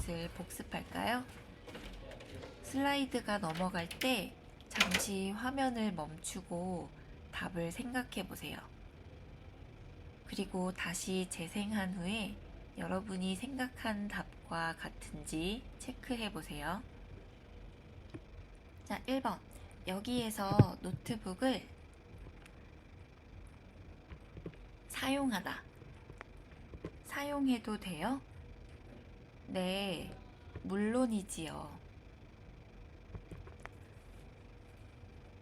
것을 복습할까요? 슬라이드가 넘어갈 때 잠시 화면을 멈추고 답을 생각해 보세요. 그리고 다시 재생한 후에 여러분이 생각한 답과 같은지 체크해 보세요. 자, 1번. 여기에서 노트북을 사용하다. 사용해도 돼요? 네, 물론이지요.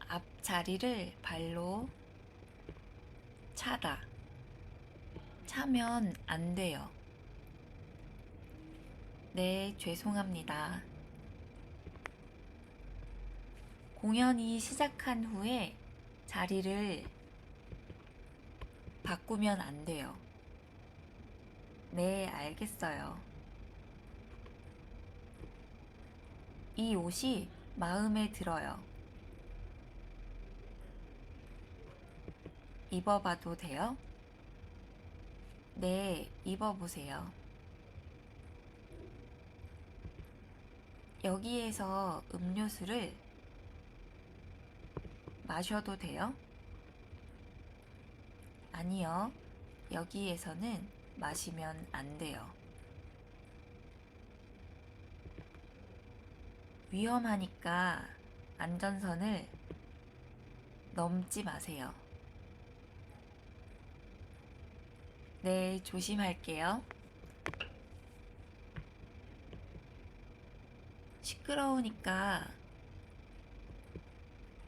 앞자리를 발로 차다. 차면 안 돼요. 네, 죄송합니다. 공연이 시작한 후에 자리를 바꾸면 안 돼요. 네, 알겠어요. 이 옷이 마음에 들어요. 입어봐도 돼요? 네, 입어보세요. 여기에서 음료수를 마셔도 돼요? 아니요. 여기에서는 마시면 안 돼요. 위험하니까 안전선을 넘지 마세요. 네, 조심할게요. 시끄러우니까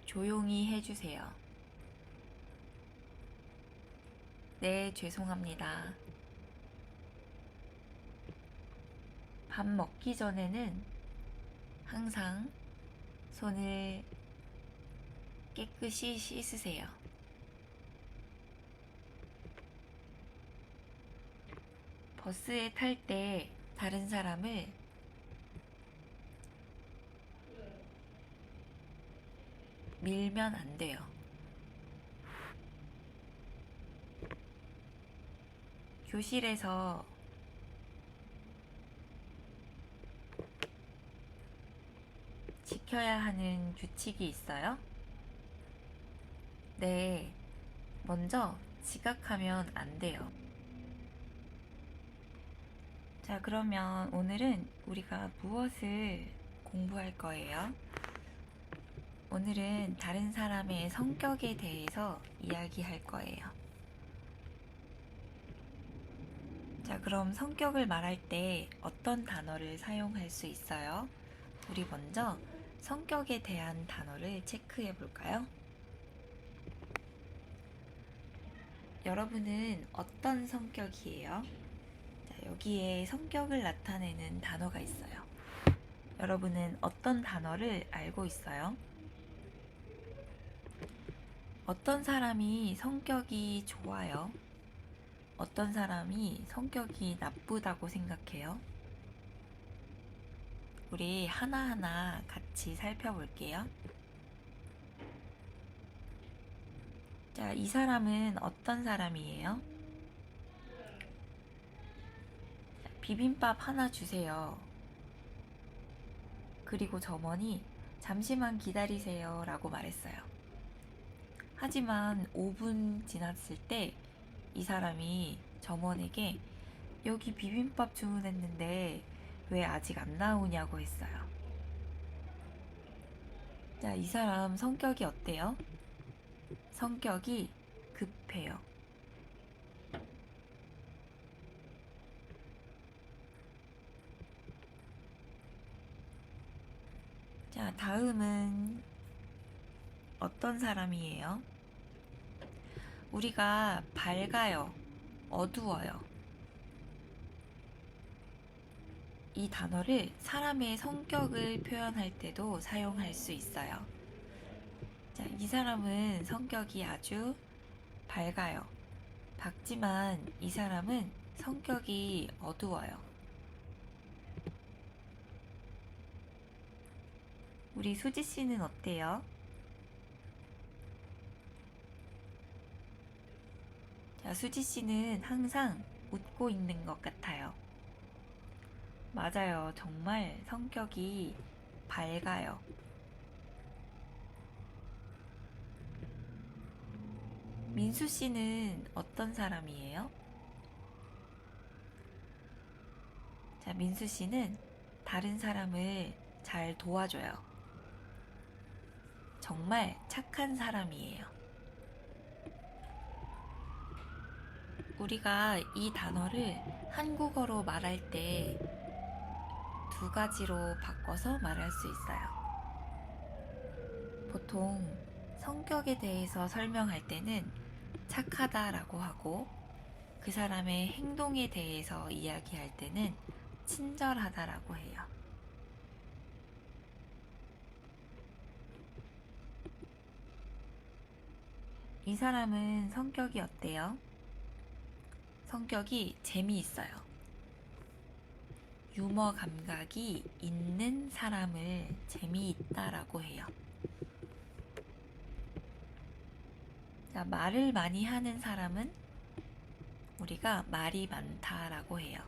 조용히 해주세요. 네, 죄송합니다. 밥 먹기 전에는 항상 손을 깨끗이 씻으세요. 버스에 탈 때 다른 사람을 밀면 안 돼요. 교실에서 지켜야 하는 규칙이 있어요? 네, 먼저 지각하면 안 돼요. 자, 그러면 오늘은 우리가 무엇을 공부할 거예요? 오늘은 다른 사람의 성격에 대해서 이야기할 거예요. 자, 그럼 성격을 말할 때 어떤 단어를 사용할 수 있어요? 우리 먼저 성격에 대한 단어를 체크해 볼까요? 여러분은 어떤 성격이에요? 자, 여기에 성격을 나타내는 단어가 있어요. 여러분은 어떤 단어를 알고 있어요? 어떤 사람이 성격이 좋아요? 어떤 사람이 성격이 나쁘다고 생각해요? 우리 하나하나 같이 살펴볼게요. 자, 이 사람은 어떤 사람이에요? 자, 비빔밥 하나 주세요. 그리고 점원이 잠시만 기다리세요 라고 말했어요. 하지만 5분 지났을 때 이 사람이 점원에게 여기 비빔밥 주문했는데 왜 아직 안 나오냐고 했어요. 자, 이 사람 성격이 어때요? 성격이 급해요. 자, 다음은 어떤 사람이에요? 우리가 밝아요, 어두워요. 이 단어를 사람의 성격을 표현할 때도 사용할 수 있어요. 자, 이 사람은 성격이 아주 밝아요. 밝지만 이 사람은 성격이 어두워요. 우리 수지 씨는 어때요? 자, 수지 씨는 항상 웃고 있는 것 같아요. 맞아요. 정말 성격이 밝아요. 민수 씨는 어떤 사람이에요? 자, 민수 씨는 다른 사람을 잘 도와줘요. 정말 착한 사람이에요. 우리가 이 단어를 한국어로 말할 때 두 가지로 바꿔서 말할 수 있어요. 보통 성격에 대해서 설명할 때는 착하다라고 하고, 그 사람의 행동에 대해서 이야기할 때는 친절하다라고 해요. 이 사람은 성격이 어때요? 성격이 재미있어요. 유머 감각이 있는 사람을 재미있다라고 해요. 자, 말을 많이 하는 사람은 우리가 말이 많다라고 해요.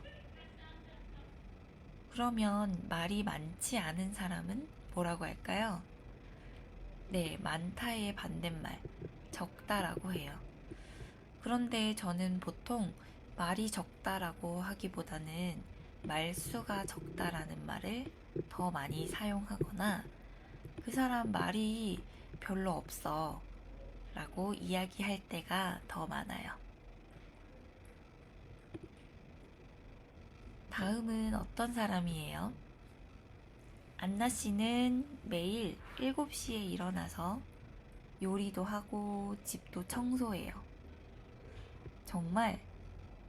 그러면 말이 많지 않은 사람은 뭐라고 할까요? 네, 많다의 반대말, 적다라고 해요. 그런데 저는 보통 말이 적다라고 하기보다는 말수가 적다라는 말을 더 많이 사용하거나, 그 사람 말이 별로 없어 라고 이야기할 때가 더 많아요. 다음은 어떤 사람이에요? 안나 씨는 매일 7시에 일어나서 요리도 하고 집도 청소해요. 정말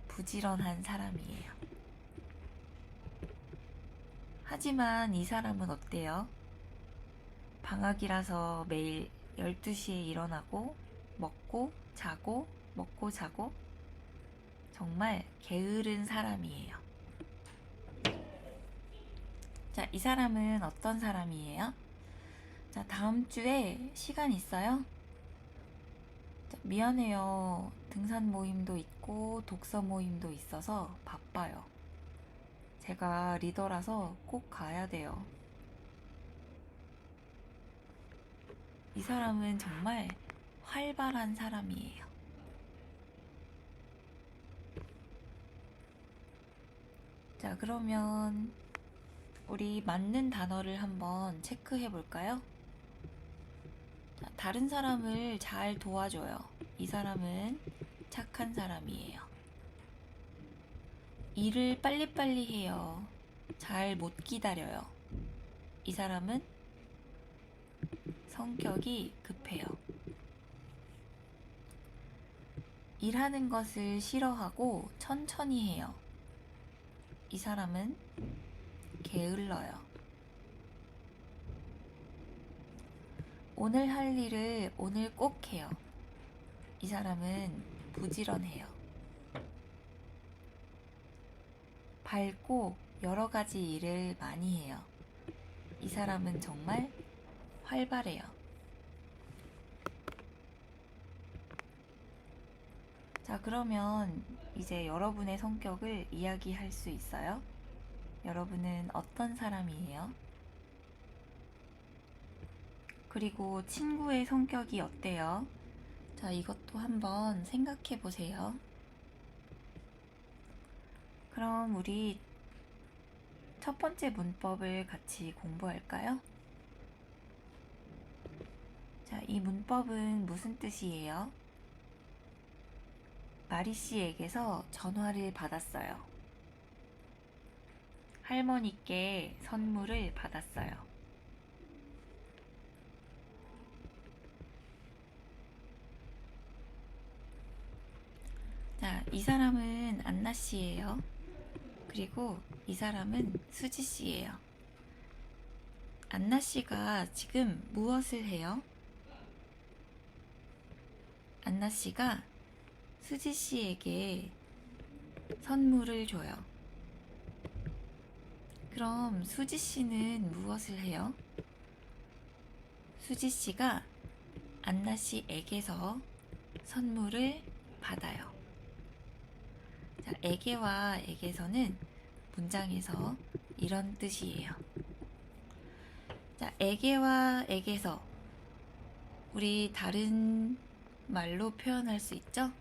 부지런한 사람이에요. 하지만 이 사람은 어때요? 방학이라서 매일 12시에 일어나고 먹고 자고 먹고 자고, 정말 게으른 사람이에요. 자, 이 사람은 어떤 사람이에요? 자, 다음 주에 시간 있어요? 자, 미안해요. 등산 모임도 있고 독서 모임도 있어서 바빠요. 제가 리더라서 꼭 가야 돼요. 이 사람은 정말 활발한 사람이에요. 자, 그러면 우리 맞는 단어를 한번 체크해 볼까요? 자, 다른 사람을 잘 도와줘요. 이 사람은 착한 사람이에요. 일을 빨리빨리 해요. 잘 못 기다려요. 이 사람은 성격이 급해요. 일하는 것을 싫어하고 천천히 해요. 이 사람은 게을러요. 오늘 할 일을 오늘 꼭 해요. 이 사람은 부지런해요. 밝고 여러 가지 일을 많이 해요. 이 사람은 정말 활발해요. 자, 그러면 이제 여러분의 성격을 이야기할 수 있어요? 여러분은 어떤 사람이에요? 그리고 친구의 성격이 어때요? 자, 이것도 한번 생각해 보세요. 그럼 우리 첫 번째 문법을 같이 공부할까요? 자, 이 문법은 무슨 뜻이에요? 마리 씨에게서 전화를 받았어요. 할머니께 선물을 받았어요. 자, 이 사람은 안나 씨예요. 그리고 이 사람은 수지 씨예요. 안나 씨가 지금 무엇을 해요? 안나 씨가 수지 씨에게 선물을 줘요. 그럼 수지 씨는 무엇을 해요? 수지 씨가 안나 씨에게서 선물을 받아요. 자, 에게와 에게서는 문장에서 이런 뜻이에요. 자, 에게와 에게서 우리 다른 말로 표현할 수 있죠?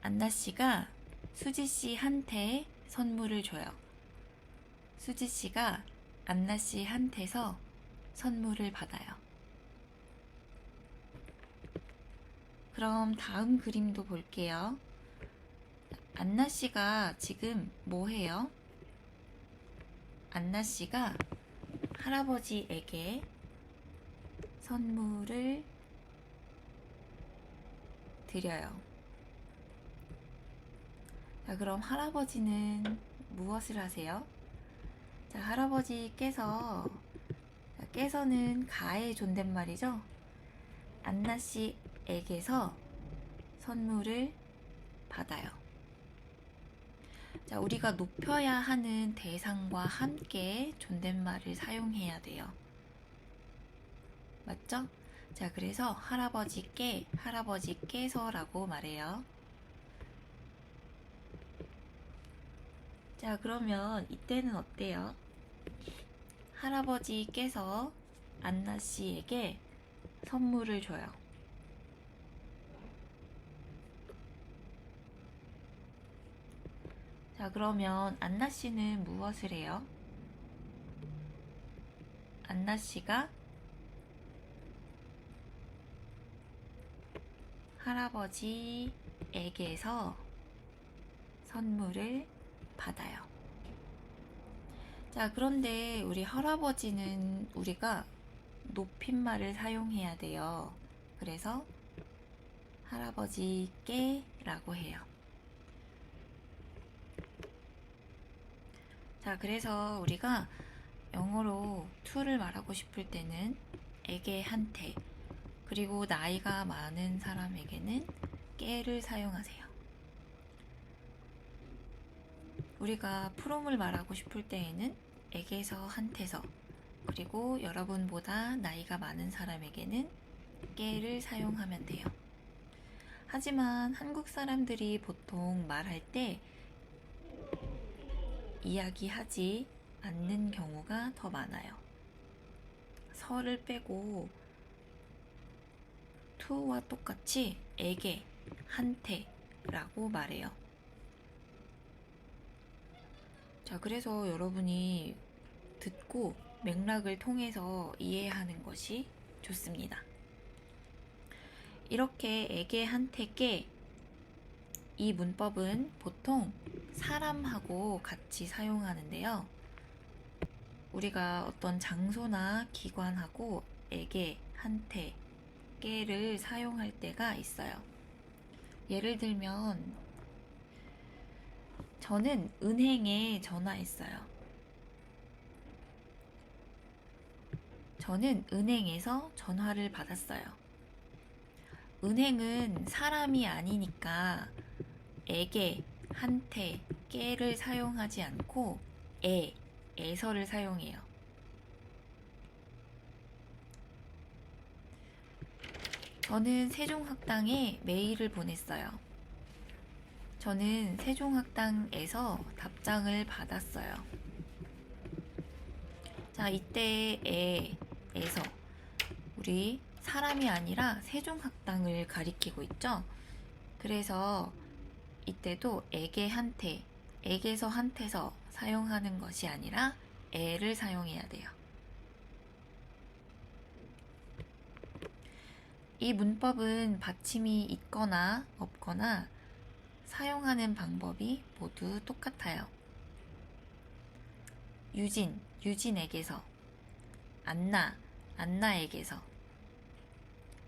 안나 씨가 수지 씨한테 선물을 줘요. 수지 씨가 안나 씨한테서 선물을 받아요. 그럼 다음 그림도 볼게요. 안나 씨가 지금 뭐 해요? 안나 씨가 할아버지에게 선물을 드려요. 자, 그럼 할아버지는 무엇을 하세요? 자, 할아버지께서, 께서는 가의 존댓말이죠? 안나 씨에게서 선물을 받아요. 자, 우리가 높여야 하는 대상과 함께 존댓말을 사용해야 돼요. 맞죠? 자, 그래서 할아버지께, 할아버지께서라고 말해요. 자, 그러면 이때는 어때요? 할아버지께서 안나 씨에게 선물을 줘요. 자, 그러면 안나 씨는 무엇을 해요? 안나 씨가 할아버지에게서 선물을 받아요. 자, 그런데 우리 할아버지는 우리가 높임말을 사용해야 돼요. 그래서 할아버지께 라고 해요. 자, 그래서 우리가 영어로 to를 말하고 싶을 때는 에게 한테, 그리고 나이가 많은 사람에게는 깨를 사용하세요. 우리가 from을 말하고 싶을 때에는 에게서 한테서, 그리고 여러분보다 나이가 많은 사람에게는 깨를 사용하면 돼요. 하지만 한국 사람들이 보통 말할 때 이야기하지 않는 경우가 더 많아요. 서를 빼고 to와 똑같이 에게, 한테라고 말해요. 자, 그래서 여러분이 듣고 맥락을 통해서 이해하는 것이 좋습니다. 이렇게 에게, 한테, 깨, 이 문법은 보통 사람하고 같이 사용하는데요. 우리가 어떤 장소나 기관하고 에게, 한테, 깨를 사용할 때가 있어요. 예를 들면 저는 은행에 전화했어요. 저는 은행에서 전화를 받았어요. 은행은 사람이 아니니까 에게, 한테, 깨를 사용하지 않고 에서를 사용해요. 저는 세종학당에 메일을 보냈어요. 저는 세종학당에서 답장을 받았어요. 자, 이때 에서 우리 사람이 아니라 세종학당을 가리키고 있죠. 그래서 이때도 에게, 한테, 에게서, 한테서 사용하는 것이 아니라 에를 사용해야 돼요. 이 문법은 받침이 있거나 없거나 사용하는 방법이 모두 똑같아요. 유진, 유진에게서, 안나, 안나에게서,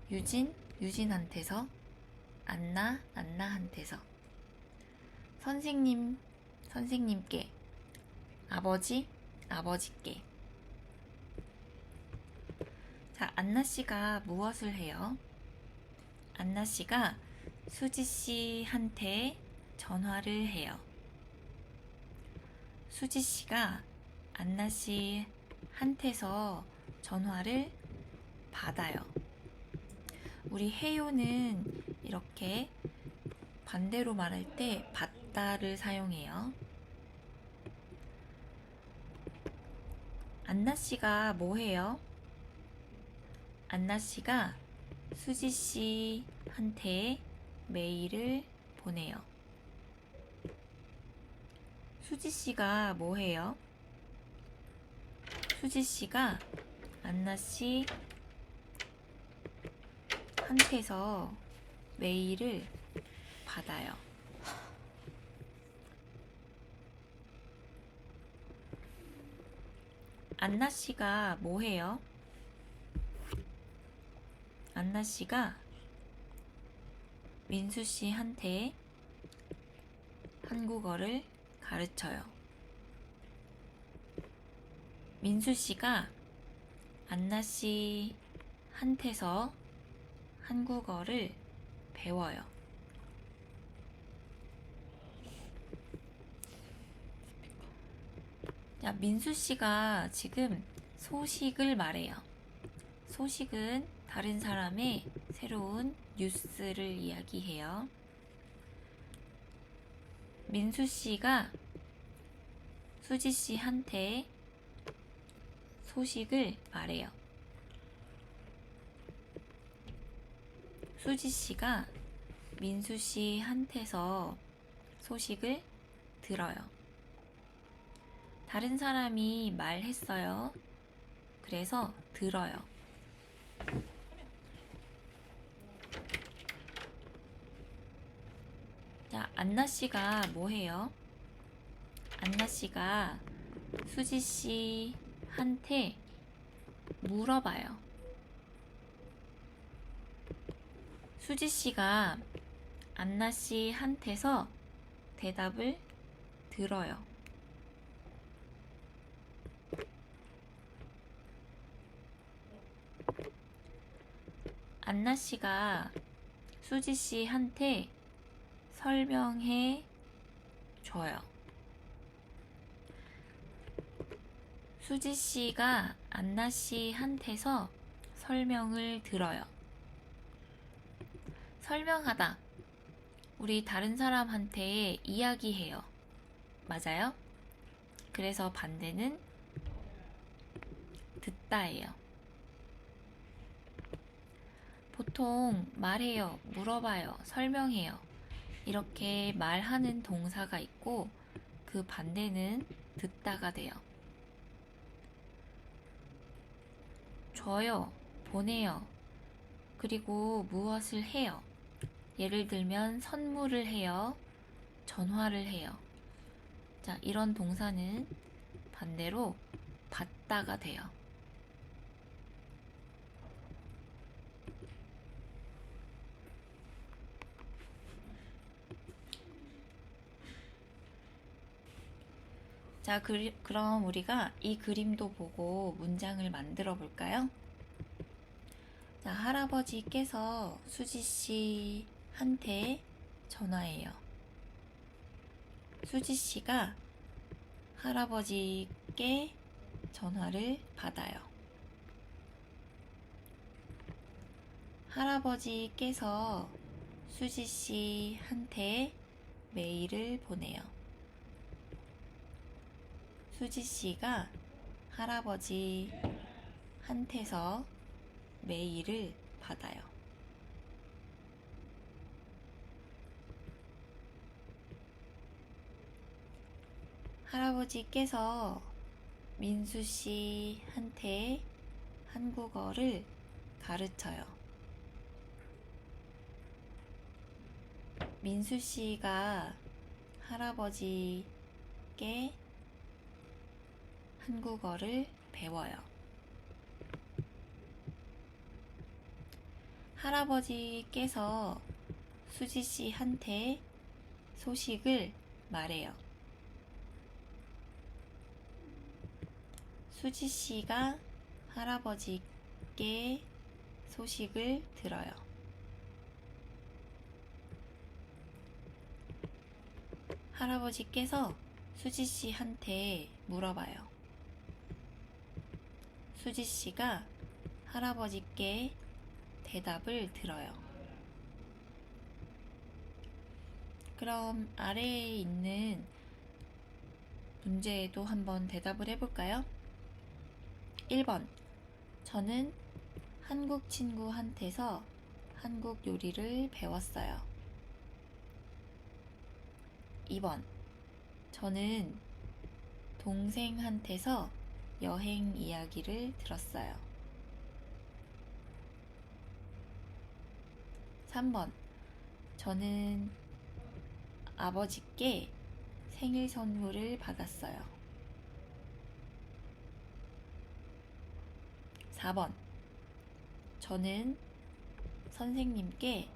유진, 유진한테서, 안나, 안나한테서, 선생님, 선생님께, 아버지, 아버지께. 자, 안나 씨가 무엇을 해요? 안나 씨가 수지 씨한테 전화를 해요. 수지 씨가 안나 씨한테서 전화를 받아요. 우리 해요는 이렇게 반대로 말할 때 받다를 사용해요. 안나 씨가 뭐 해요? 안나 씨가 수지 씨한테 메일을 보내요. 수지 씨가 뭐 해요? 수지 씨가 안나 씨한테서 메일을 받아요. 안나 씨가 뭐 해요? 안나 씨가 민수 씨한테 한국어를 가르쳐요. 민수 씨가 안나 씨한테서 한국어를 배워요. 자, 민수 씨가 지금 소식을 말해요. 소식은 다른 사람의 새로운 뉴스를 이야기해요. 민수 씨가 수지 씨한테 소식을 말해요. 수지 씨가 민수 씨한테서 소식을 들어요. 다른 사람이 말했어요. 그래서 들어요. 자, 안나 씨가 뭐 해요? 안나 씨가 수지 씨한테 물어봐요. 수지 씨가 안나 씨한테서 대답을 들어요. 안나 씨가 수지 씨한테 설명해 줘요. 수지 씨가 안나 씨한테서 설명을 들어요. 설명하다. 우리 다른 사람한테 이야기해요. 맞아요? 그래서 반대는 듣다예요. 보통 말해요, 물어봐요, 설명해요. 이렇게 말하는 동사가 있고 그 반대는 듣다가 돼요. 줘요, 보내요. 그리고 무엇을 해요. 예를 들면 선물을 해요, 전화를 해요. 자, 이런 동사는 반대로 받다가 돼요. 자, 그럼 우리가 이 그림도 보고 문장을 만들어 볼까요? 자, 할아버지께서 수지 씨한테 전화해요. 수지 씨가 할아버지께 전화를 받아요. 할아버지께서 수지 씨한테 메일을 보내요. 수지 씨가 할아버지한테서 메일을 받아요. 할아버지께서 민수 씨한테 한국어를 가르쳐요. 민수 씨가 할아버지께 한국어를 배워요. 할아버지께서 수지 씨한테 소식을 말해요. 수지 씨가 할아버지께 소식을 들어요. 할아버지께서 수지 씨한테 물어봐요. 수지 씨가 할아버지께 대답을 들어요. 그럼 아래에 있는 문제에도 한번 대답을 해볼까요? 1번. 저는 한국 친구한테서 한국 요리를 배웠어요. 2번. 저는 동생한테서 여행 이야기를 들었어요. 3번. 저는 아버지께 생일 선물을 받았어요. 4번. 저는 선생님께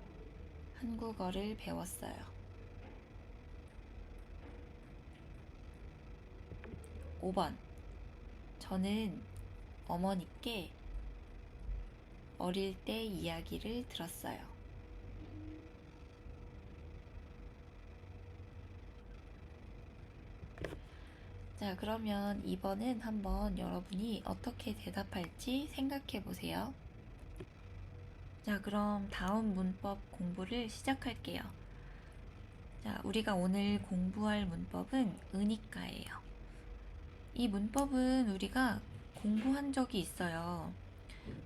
한국어를 배웠어요. 5번. 저는 어머니께 어릴 때 이야기를 들었어요. 자, 그러면 2번은 한번 여러분이 어떻게 대답할지 생각해 보세요. 자, 그럼 다음 문법 공부를 시작할게요. 자, 우리가 오늘 공부할 문법은 으니까예요. 이 문법은 우리가 공부한 적이 있어요.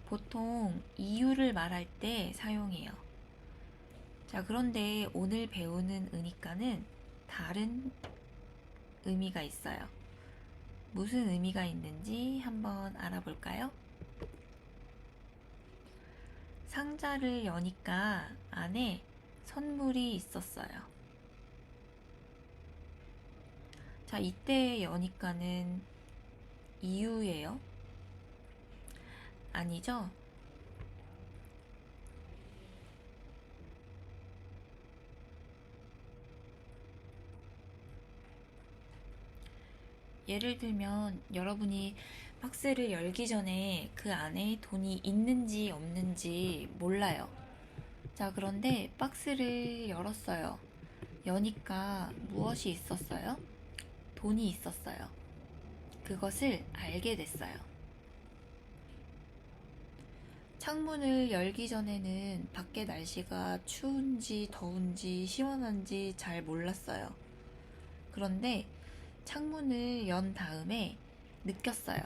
보통 이유를 말할 때 사용해요. 자, 그런데 오늘 배우는 으니까는 다른 의미가 있어요. 무슨 의미가 있는지 한번 알아볼까요? 상자를 여니까 안에 선물이 있었어요. 자, 이때 여니까는 이유예요? 아니죠? 예를 들면 여러분이 박스를 열기 전에 그 안에 돈이 있는지 없는지 몰라요. 자, 그런데 박스를 열었어요. 여니까 무엇이 있었어요? 돈이 있었어요. 그것을 알게 됐어요. 창문을 열기 전에는 밖에 날씨가 추운지 더운지 시원한지 잘 몰랐어요. 그런데 창문을 연 다음에 느꼈어요.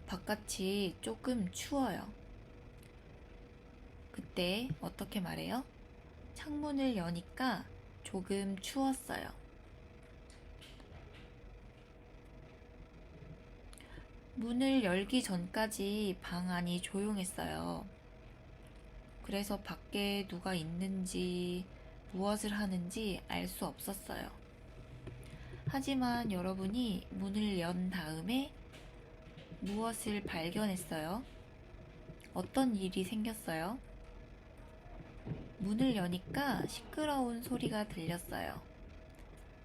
바깥이 조금 추워요. 그때 어떻게 말해요? 창문을 여니까 조금 추웠어요. 문을 열기 전까지 방 안이 조용했어요. 그래서 밖에 누가 있는지 무엇을 하는지 알 수 없었어요. 하지만 여러분이 문을 연 다음에 무엇을 발견했어요? 어떤 일이 생겼어요? 문을 여니까 시끄러운 소리가 들렸어요.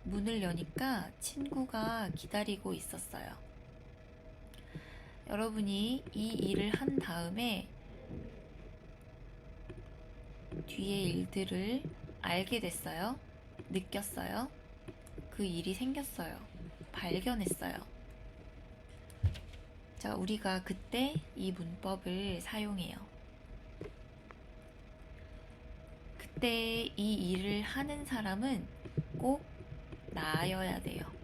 문을 여니까 친구가 기다리고 있었어요. 여러분이 이 일을 한 다음에 뒤의 일들을 알게 됐어요? 느꼈어요? 그 일이 생겼어요. 발견했어요. 자, 우리가 그때 이 문법을 사용해요. 그때 이 일을 하는 사람은 꼭 나여야 돼요.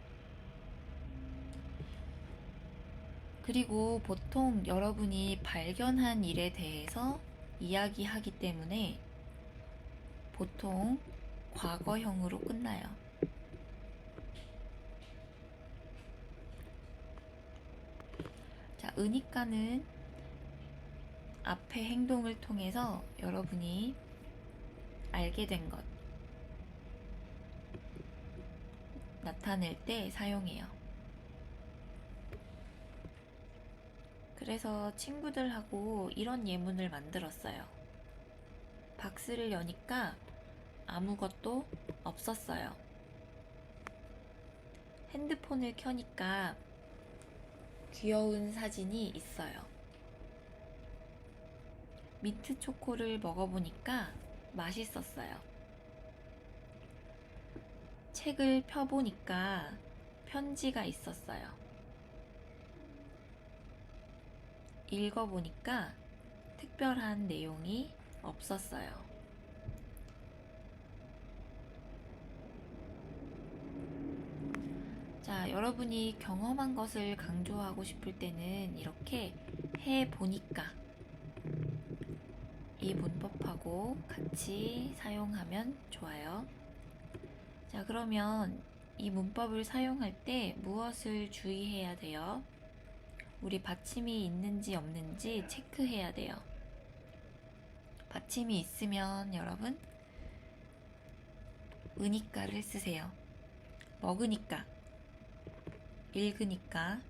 그리고 보통 여러분이 발견한 일에 대해서 이야기하기 때문에 보통 과거형으로 끝나요. 자, 으니까는 앞의 행동을 통해서 여러분이 알게 된 것, 나타낼 때 사용해요. 그래서 친구들하고 이런 예문을 만들었어요. 박스를 여니까 아무것도 없었어요. 핸드폰을 켜니까 귀여운 사진이 있어요. 민트 초코를 먹어보니까 맛있었어요. 책을 펴보니까 편지가 있었어요. 읽어보니까 특별한 내용이 없었어요. 자, 여러분이 경험한 것을 강조하고 싶을 때는 이렇게 해 보니까 이 문법하고 같이 사용하면 좋아요. 자, 그러면 이 문법을 사용할 때 무엇을 주의해야 돼요? 우리 받침이 있는지 없는지 체크해야 돼요. 받침이 있으면 여러분 으니까를 쓰세요. 먹으니까, 읽으니까,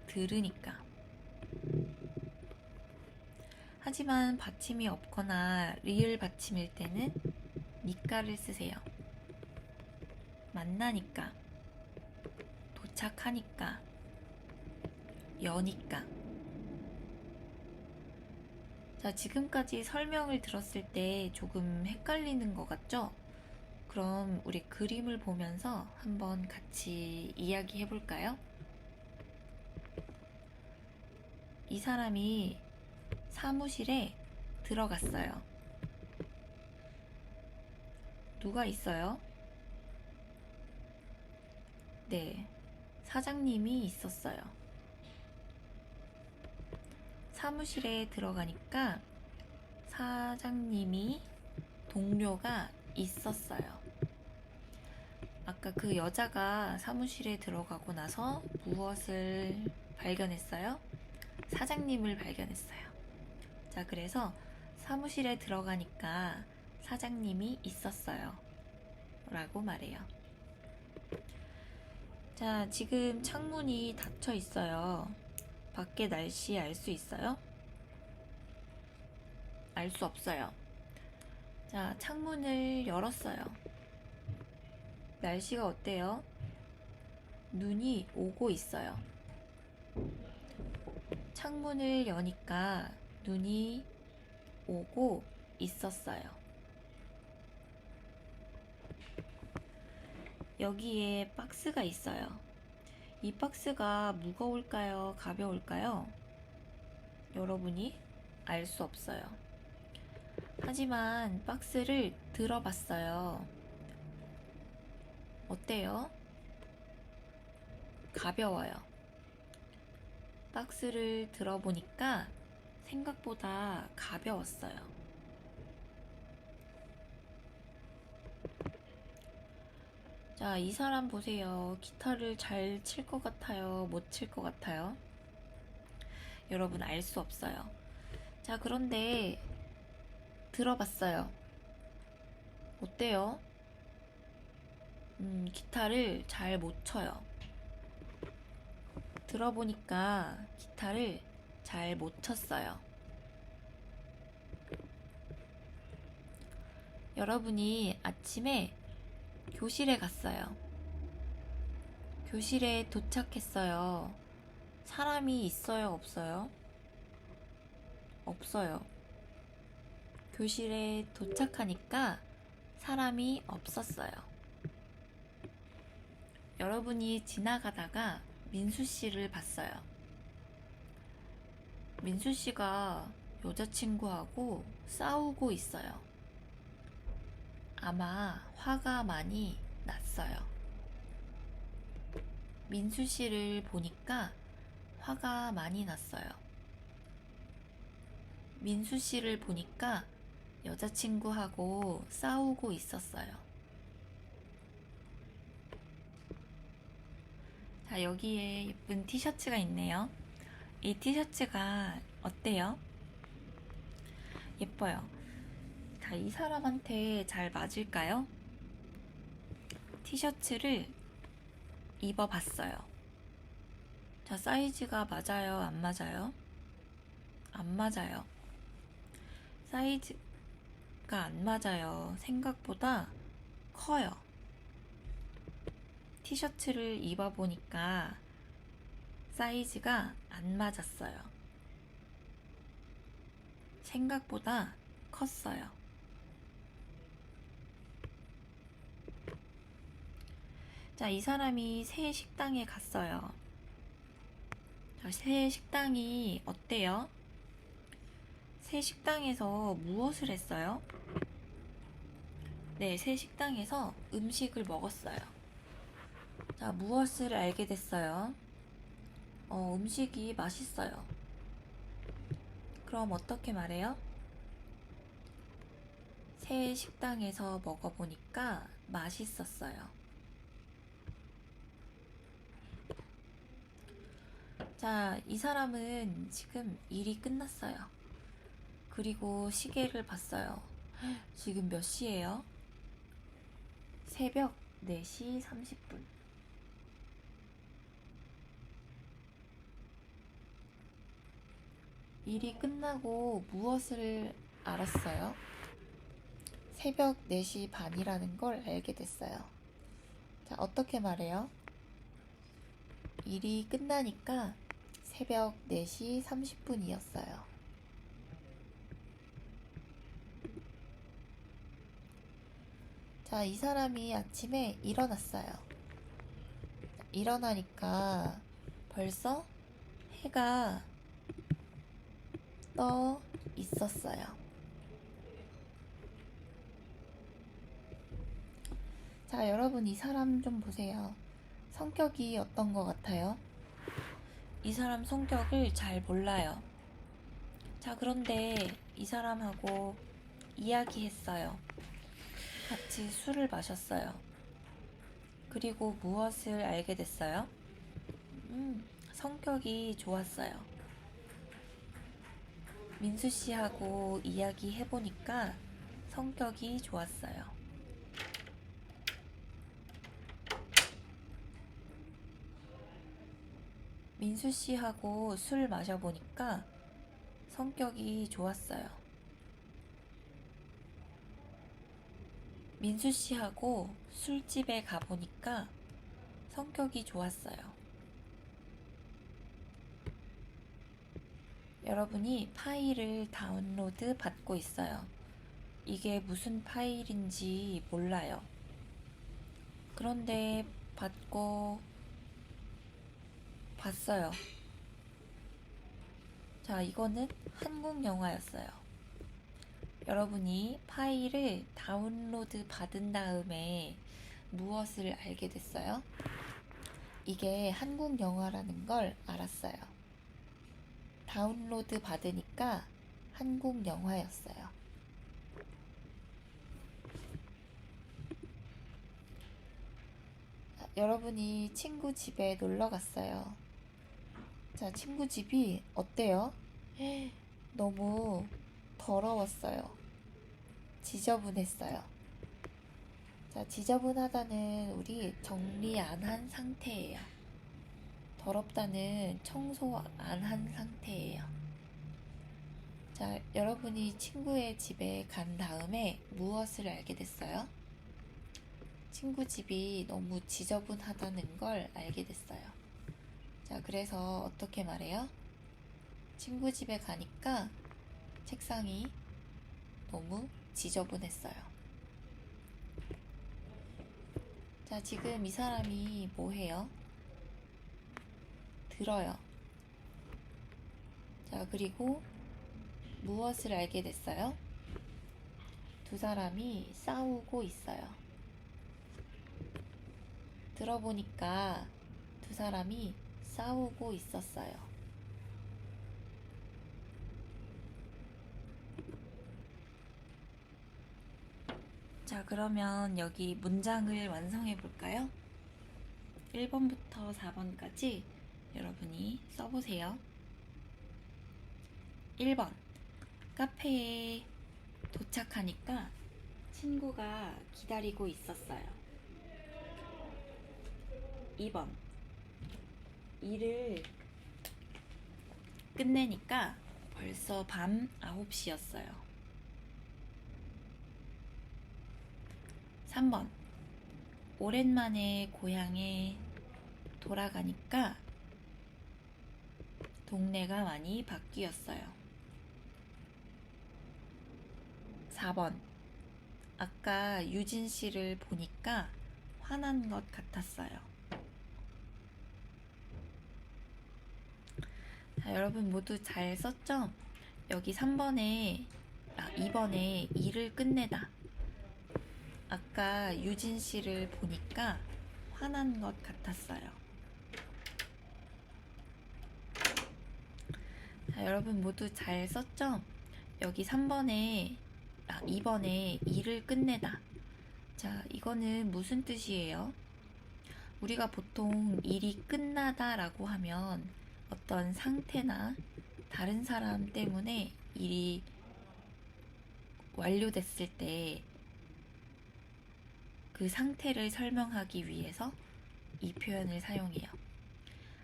들으니까. 하지만 받침이 없거나 리을 받침일 때는 니까를 쓰세요. 만나니까, 도착하니까, 여니까. 자, 지금까지 설명을 들었을 때 조금 헷갈리는 것 같죠? 그럼 우리 그림을 보면서 한번 같이 이야기해 볼까요? 이 사람이 사무실에 들어갔어요. 누가 있어요? 네, 사장님이 있었어요. 사무실에 들어가니까 사장님이 동료가 있었어요. 아까 그 여자가 사무실에 들어가고 나서 무엇을 발견했어요? 사장님을 발견했어요. 자, 그래서 사무실에 들어가니까 사장님이 있었어요. 라고 말해요. 자, 지금 창문이 닫혀 있어요. 밖에 날씨 알 수 있어요? 알 수 없어요. 자, 창문을 열었어요. 날씨가 어때요? 눈이 오고 있어요. 창문을 여니까 눈이 오고 있었어요. 여기에 박스가 있어요. 이 박스가 무거울까요? 가벼울까요? 여러분이 알 수 없어요. 하지만 박스를 들어봤어요. 어때요? 가벼워요. 박스를 들어보니까 생각보다 가벼웠어요. 자, 이 사람 보세요. 기타를 잘 칠 것 같아요? 못 칠 것 같아요? 여러분 알 수 없어요. 자, 그런데 들어봤어요. 어때요? 기타를 잘 못 쳐요. 들어보니까 기타를 잘 못 쳤어요. 여러분이 아침에 교실에 갔어요. 교실에 도착했어요. 사람이 있어요, 없어요? 없어요. 교실에 도착하니까 사람이 없었어요. 여러분이 지나가다가 민수 씨를 봤어요. 민수 씨가 여자친구하고 싸우고 있어요. 아마 화가 많이 났어요. 민수 씨를 보니까 화가 많이 났어요. 민수 씨를 보니까 여자친구하고 싸우고 있었어요. 자, 여기에 예쁜 티셔츠가 있네요. 이 티셔츠가 어때요? 예뻐요. 자, 이 사람한테 잘 맞을까요? 티셔츠를 입어봤어요. 자, 사이즈가 맞아요? 안 맞아요? 안 맞아요. 사이즈가 안 맞아요. 생각보다 커요. 티셔츠를 입어보니까 사이즈가 안 맞았어요. 생각보다 컸어요. 자, 이 사람이 새 식당에 갔어요. 자, 새 식당이 어때요? 새 식당에서 무엇을 했어요? 네, 새 식당에서 음식을 먹었어요. 자, 무엇을 알게 됐어요? 음식이 맛있어요. 그럼 어떻게 말해요? 새 식당에서 먹어보니까 맛있었어요. 자, 이 사람은 지금 일이 끝났어요. 그리고 시계를 봤어요. 지금 몇 시예요? 새벽 4시 30분. 일이 끝나고 무엇을 알았어요? 새벽 4시 반이라는 걸 알게 됐어요. 자, 어떻게 말해요? 일이 끝나니까 새벽 4시 30분이었어요. 자, 이 사람이 아침에 일어났어요. 일어나니까 벌써 해가 떠 있었어요. 자, 여러분 이 사람 좀 보세요. 성격이 어떤 것 같아요? 이 사람 성격을 잘 몰라요. 자, 그런데 이 사람하고 이야기했어요. 같이 술을 마셨어요. 그리고 무엇을 알게 됐어요? 성격이 좋았어요. 민수 씨하고 이야기해보니까 성격이 좋았어요. 민수 씨하고 술 마셔보니까 성격이 좋았어요. 민수 씨하고 술집에 가보니까 성격이 좋았어요. 여러분이 파일을 다운로드 받고 있어요. 이게 무슨 파일인지 몰라요. 그런데 받고 봤어요. 자, 이거는 한국 영화였어요. 여러분이 파일을 다운로드 받은 다음에 무엇을 알게 됐어요? 이게 한국 영화라는 걸 알았어요. 다운로드 받으니까 한국 영화였어요. 여러분이 친구 집에 놀러 갔어요. 자, 친구 집이 어때요? 너무 더러웠어요. 지저분했어요. 자, 지저분하다는 우리 정리 안 한 상태예요. 더럽다는 청소 안 한 상태예요. 자, 여러분이 친구의 집에 간 다음에 무엇을 알게 됐어요? 친구 집이 너무 지저분하다는 걸 알게 됐어요. 자, 그래서 어떻게 말해요? 친구 집에 가니까 책상이 너무 지저분했어요. 자, 지금 이 사람이 뭐 해요? 들어요. 자, 그리고 무엇을 알게 됐어요? 두 사람이 싸우고 있어요. 들어보니까 두 사람이 싸우고 있었어요. 자, 그러면 여기 문장을 완성해 볼까요? 1번부터 4번까지 여러분이 써보세요. 1번. 카페에 도착하니까 친구가 기다리고 있었어요. 2번. 일을 끝내니까 벌써 밤 9시였어요. 3번. 오랜만에 고향에 돌아가니까 동네가 많이 바뀌었어요. 4번. 아까 유진 씨를 보니까 화난 것 같았어요. 자, 여러분 모두 잘 썼죠? 여기 2번에 일을 끝내다. 아까 유진 씨를 보니까 화난 것 같았어요. 자, 여러분 모두 잘 썼죠? 여기 2번에 일을 끝내다. 자, 이거는 무슨 뜻이에요? 우리가 보통 일이 끝나다 라고 하면 어떤 상태나 다른 사람 때문에 일이 완료됐을 때 그 상태를 설명하기 위해서 이 표현을 사용해요.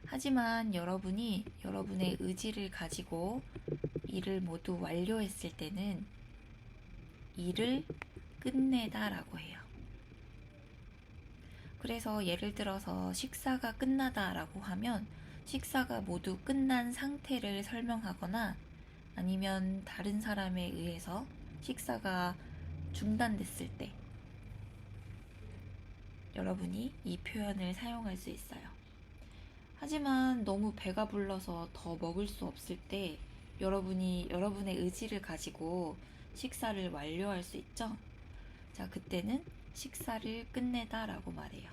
하지만 여러분이 여러분의 의지를 가지고 일을 모두 완료했을 때는 일을 끝내다 라고 해요. 그래서 예를 들어서 식사가 끝나다 라고 하면 식사가 모두 끝난 상태를 설명하거나 아니면 다른 사람에 의해서 식사가 중단됐을 때 여러분이 이 표현을 사용할 수 있어요. 하지만 너무 배가 불러서 더 먹을 수 없을 때 여러분이 여러분의 의지를 가지고 식사를 완료할 수 있죠? 자, 그때는 식사를 끝내다 라고 말해요.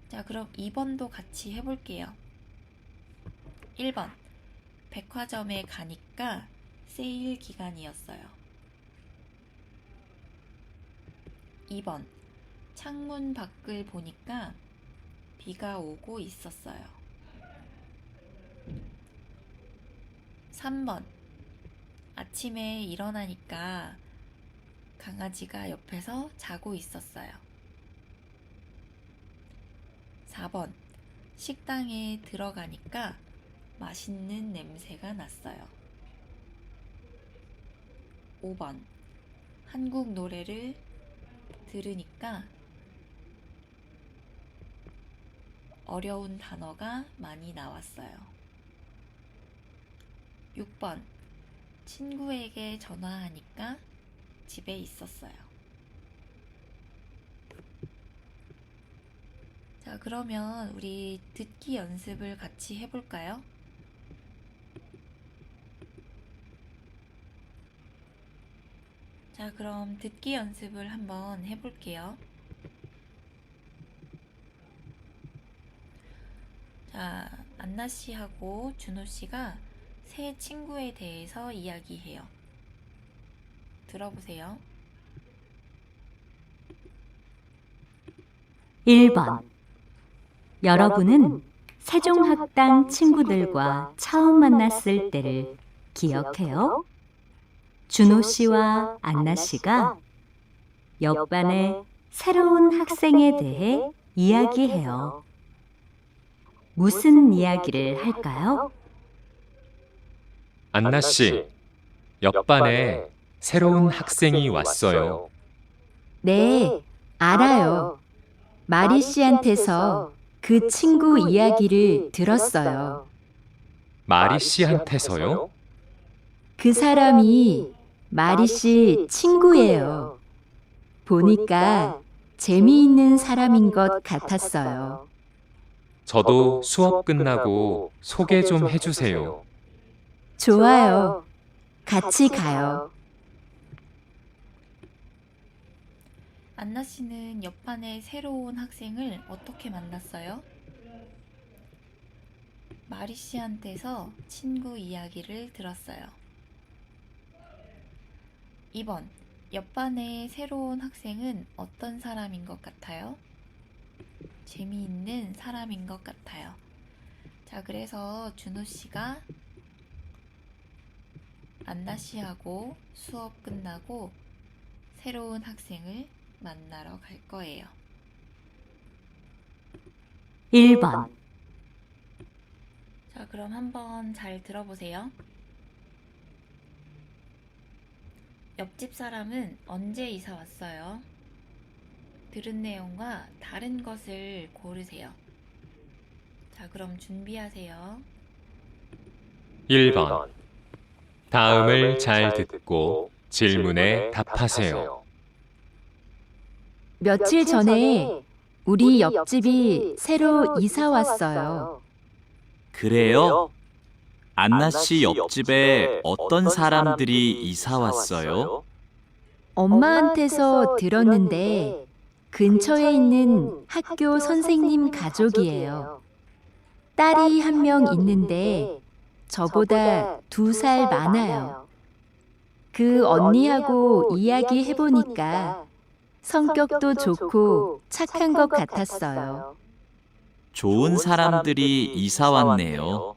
자, 그럼 2번도 같이 해볼게요. 1번, 백화점에 가니까 세일 기간이었어요. 2번, 창문 밖을 보니까 비가 오고 있었어요. 3번, 아침에 일어나니까 강아지가 옆에서 자고 있었어요. 4번, 식당에 들어가니까 맛있는 냄새가 났어요. 5번, 한국 노래를 들으니까 어려운 단어가 많이 나왔어요. 6번, 친구에게 전화하니까 집에 있었어요. 자, 그러면 우리 듣기 연습을 같이 해볼까요? 자, 그럼 듣기 연습을 한번 해볼게요. 자, 안나 씨하고 준호 씨가 새 친구에 대해서 이야기해요. 들어보세요. 1번. 여러분은 세종학당 친구들과 처음 만났을 때를 기억해요? 준호 씨와 안나 씨가 옆반의 새로운 학생에 대해 이야기해요. 무슨 이야기를 할까요? 안나 씨, 옆반에 새로운 학생이 왔어요. 네, 알아요. 마리 씨한테서 그 친구 이야기를 들었어요. 마리 씨한테서요? 그 사람이 마리 씨 친구예요. 보니까 재미있는 사람인 것 같았어요. 저도 수업 끝나고 소개 좀 해주세요. 좋아요. 같이 가요. 안나 씨는 옆반의 새로운 학생을 어떻게 만났어요? 마리 씨한테서 친구 이야기를 들었어요. 2번, 옆반의 새로운 학생은 어떤 사람인 것 같아요? 재미있는 사람인 것 같아요. 자, 그래서 준호 씨가 안나 씨하고 수업 끝나고 새로운 학생을 만나러 갈 거예요. 1번. 자, 그럼 한번 잘 들어보세요. 옆집 사람은 언제 이사 왔어요? 들은 내용과 다른 것을 고르세요. 자, 그럼 준비하세요. 1번. 다음을 잘 듣고 질문에 답하세요. 며칠 전에 우리 옆집이 새로 이사 왔어요. 그래요? 안나 씨 옆집에 어떤 사람들이 이사 왔어요? 엄마한테서 들었는데 근처에 있는 학교 선생님 가족이에요. 딸이 한 명 있는데 저보다 2살 많아요. 그 언니하고 이야기해보니까 성격도 좋고 착한 것 같았어요. 좋은 사람들이 이사 왔네요.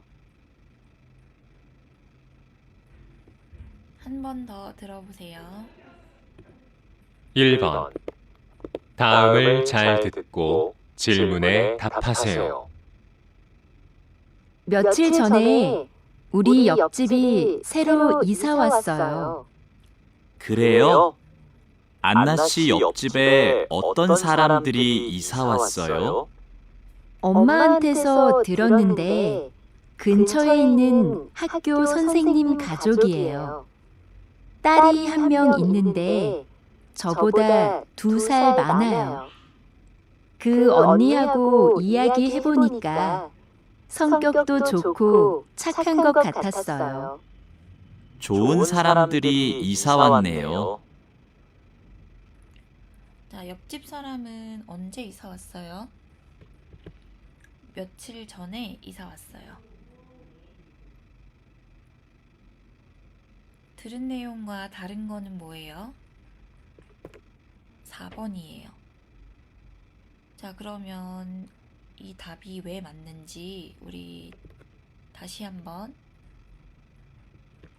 한 번 더 들어보세요. 1번. 다음을 잘 듣고 질문에 답하세요. 며칠 전에 우리 옆집이 새로 이사 왔어요. 그래요? 안나 씨 옆집에 어떤 사람들이 이사 왔어요? 엄마한테서 들었는데 근처에 있는 학교 선생님 가족이에요. 딸이 한 명 있는데 저보다 2살 많아요. 그 언니하고 이야기해보니까 성격도 좋고 착한 것 같았어요. 좋은 사람들이 이사 왔네요. 자, 옆집 사람은 언제 이사 왔어요? 며칠 전에 이사 왔어요. 들은 내용과 다른 거는 뭐예요? 4번이에요. 자, 그러면 이 답이 왜 맞는지 우리 다시 한번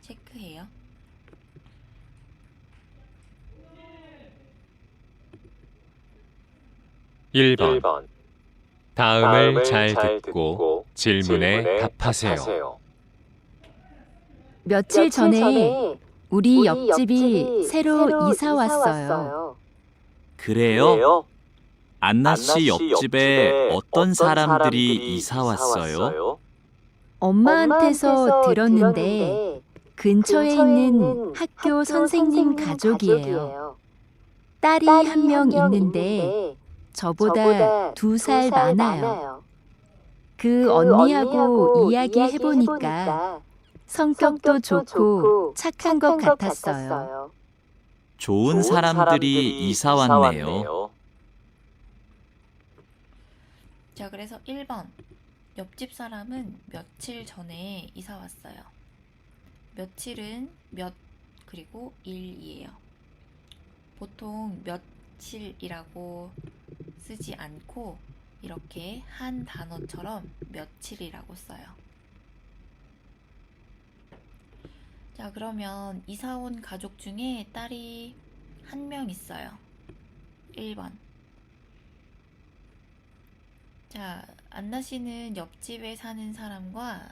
체크해요. 1번. 다음을 잘 듣고 질문에 답하세요. 며칠 전에 우리 옆집이 새로 이사 왔어요. 그래요? 안나 씨 옆집에 어떤 사람들이 이사 왔어요? 엄마한테서 들었는데 근처에 있는 학교 선생님 가족이에요. 딸이 한 명 있는데 저보다 2살 많아요. 그 언니하고 이야기해보니까 성격도 좋고 착한 것 같았어요. 좋은 사람들이 이사 왔네요. 자, 그래서 1번. 옆집 사람은 며칠 전에 이사 왔어요. 며칠은 몇 그리고 일이에요. 보통 며칠이라고 쓰지 않고 이렇게 한 단어처럼 며칠이라고 써요. 자, 그러면 이사 온 가족 중에 딸이 한 명 있어요. 1번. 자, 안나 씨는 옆집에 사는 사람과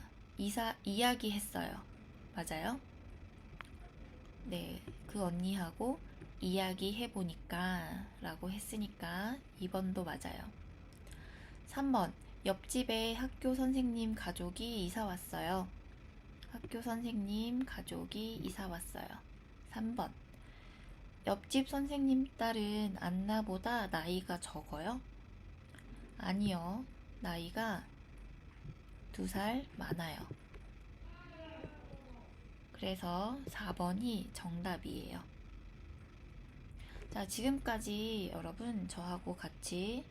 이야기했어요. 맞아요? 네, 그 언니하고 이야기해보니까 라고 했으니까 2번도 맞아요. 3번. 옆집에 학교 선생님 가족이 이사 왔어요. 학교 선생님 가족이 이사 왔어요. 3번. 옆집 선생님 딸은 안나보다 나이가 적어요? 아니요. 나이가 2살 많아요. 그래서 4번이 정답이에요. 자, 지금까지 여러분 저하고 같이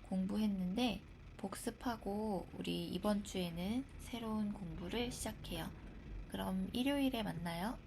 공부했는데 복습하고 우리 이번 주에는 새로운 공부를 시작해요. 그럼 일요일에 만나요.